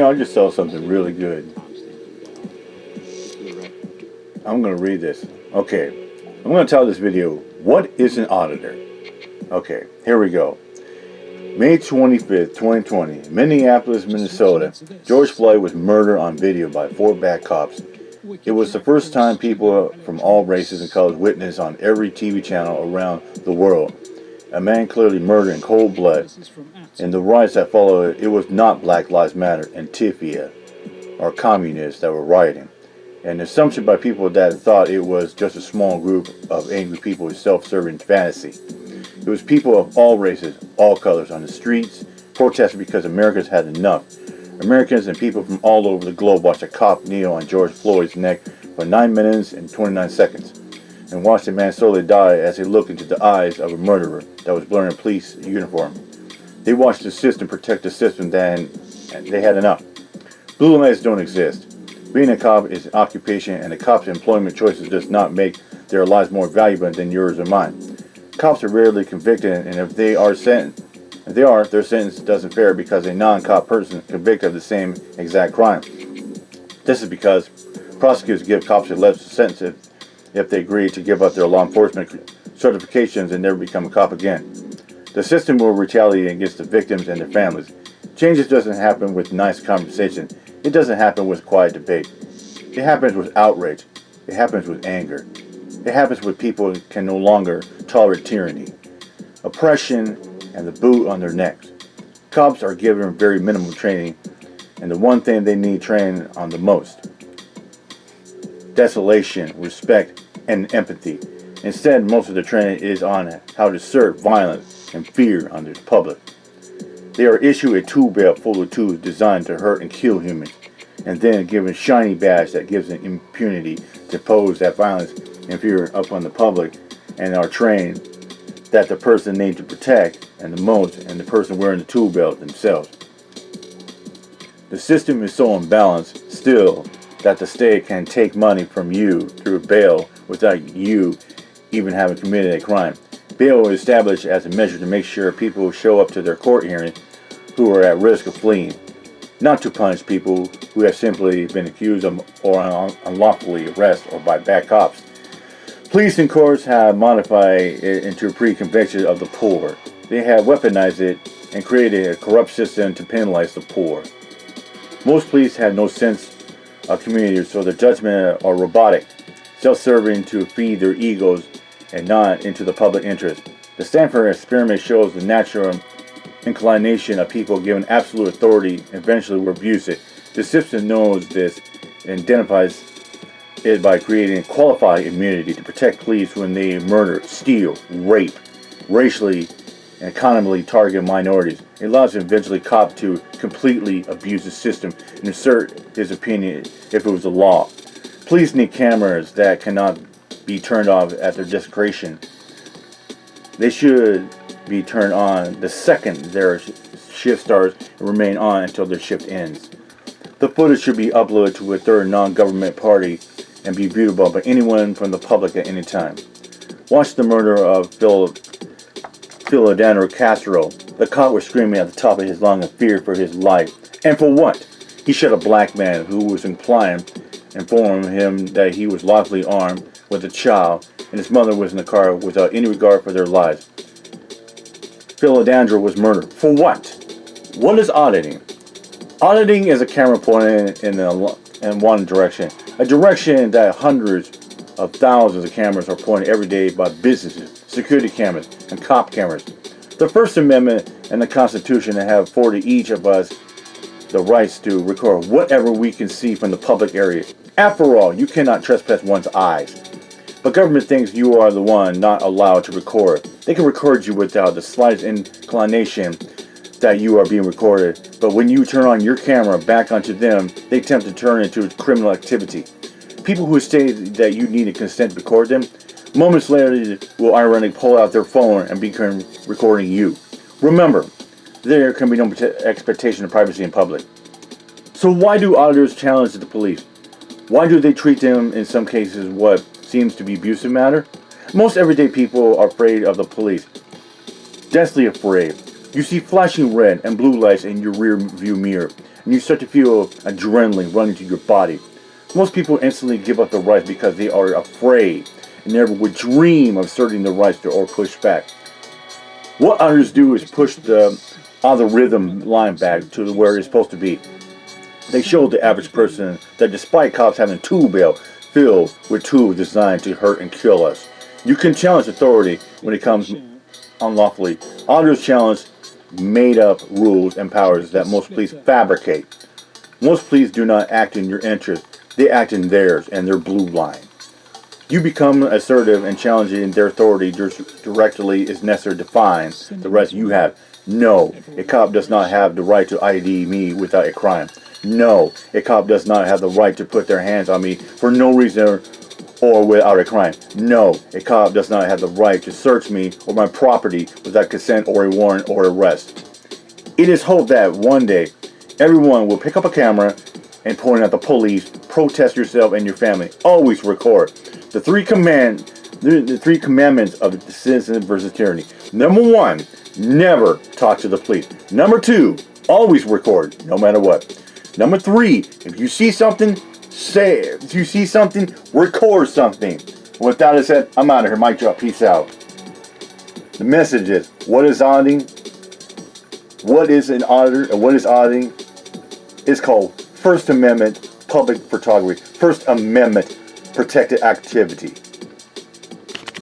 I just saw something really good. I'm going to read this. Okay, I'm going to title this video, What is an Auditor? Okay, here we go. May 25th, 2020, Minneapolis, Minnesota. George Floyd was murdered on video by 4 bad cops. It was the first time people from all races and colors witnessed on every TV channel around the world. A man clearly murdered in cold blood. In the riots that followed, it was not Black Lives Matter, Antifa, or communists that were rioting. An assumption by people that thought it was just a small group of angry people with self-serving fantasy. It was people of all races, all colors on the streets, protesting because Americans had enough. Americans and people from all over the globe watched a cop kneel on George Floyd's neck for 9 minutes and 29 seconds, and watched a man slowly die as he looked into the eyes of a murderer that was wearing a police uniform. They watched the system protect the system, and they had enough. Blue lights don't exist. Being a cop is an occupation, and a cop's employment choices does not make their lives more valuable than yours or mine. Cops are rarely convicted, and if they are, their sentence doesn't fare because a non-cop person is convicted of the same exact crime. This is because prosecutors give cops a less sentence if they agree to give up their law enforcement certifications and never become a cop again. The system will retaliate against the victims and their families. Changes doesn't happen with nice conversation. It doesn't happen with quiet debate. It happens with outrage. It happens with anger. It happens when people can no longer tolerate tyranny, oppression, and the boot on their necks. Cops are given very minimal training, and the one thing they need training on the most: desolation, respect, and empathy. Instead, most of the training is on how to assert violence and fear on the public. They are issued a tool belt full of tools designed to hurt and kill humans, and then given a shiny badge that gives them impunity to pose that violence and fear upon the public, and are trained that the person they need to protect and the most and the person wearing the tool belt themselves. The system is so unbalanced still that the state can take money from you through bail without you even having committed a crime. Bail is established as a measure to make sure people show up to their court hearing who are at risk of fleeing, not to punish people who have simply been accused of or unlawfully arrested or by bad cops. Police and courts have modified it into a pre-conviction of the poor. They have weaponized it and created a corrupt system to penalize the poor. Most police have no sense of community, so their judgment are robotic, self-serving to feed their egos and not into the public interest. The Stanford experiment shows the natural inclination of people given absolute authority eventually will abuse it. The system knows this and identifies it by creating qualified immunity to protect police when they murder, steal, rape, racially and economically target minorities. It allows an eventually cop to completely abuse the system and assert his opinion if it was a law. Police need cameras that cannot be turned off at their discretion. They should be turned on the second their shift starts and remain on until their shift ends. The footage should be uploaded to a third non-government party and be viewable by anyone from the public at any time. Watch the murder of Philadelphia Castro. The cop was screaming at the top of his lungs in fear for his life. And for what? He shot a black man who was informing him that he was lawfully armed with a child and his mother was in the car without any regard for their lives. Philadelphia was murdered. For what? What is auditing? Auditing is a camera pointing in one direction. A direction that hundreds of thousands of cameras are pointed every day by businesses, security cameras, and cop cameras. The First Amendment and the Constitution have afforded each of us the rights to record whatever we can see from the public area. After all, you cannot trespass one's eyes. But government thinks you are the one not allowed to record. They can record you without the slightest inclination that you are being recorded. But when you turn on your camera back onto them, they attempt to turn it into criminal activity. People who state that you need a consent to record them, moments later will ironically pull out their phone and begin recording you. Remember, there can be no expectation of privacy in public. So why do auditors challenge the police? Why do they treat them in some cases what seems to be abusive matter? Most everyday people are afraid of the police. Deathly afraid. You see flashing red and blue lights in your rear view mirror. and you start to feel adrenaline running through your body. Most people instantly give up their rights because they are afraid and never would dream of asserting their rights or push back. What others do is push the rhythm line back to where it's supposed to be. They show the average person that despite cops having a tool belt filled with tools designed to hurt and kill us, you can challenge authority when it comes unlawfully. Others challenge made-up rules and powers that most police fabricate. Most police do not act in your interest. They act in theirs and their blue line. You become assertive and challenging their authority directly is necessary to find the rest you have. No, a cop does not have the right to ID me without a crime. No, a cop does not have the right to put their hands on me for no reason or without a crime. No, a cop does not have the right to search me or my property without consent or a warrant or arrest. It is hoped that one day everyone will pick up a camera and point at the police, protest yourself and your family. Always record. The three commandments of the citizen versus tyranny. Number 1, never talk to the police. Number 2, always record, no matter what. Number 3, if you see something, say it. If you see something, record something. With that said, I'm out of here. Mic drop. Peace out. The message is, what is auditing? What is an auditor and what is auditing? It's called First Amendment public photography. First Amendment protected activity.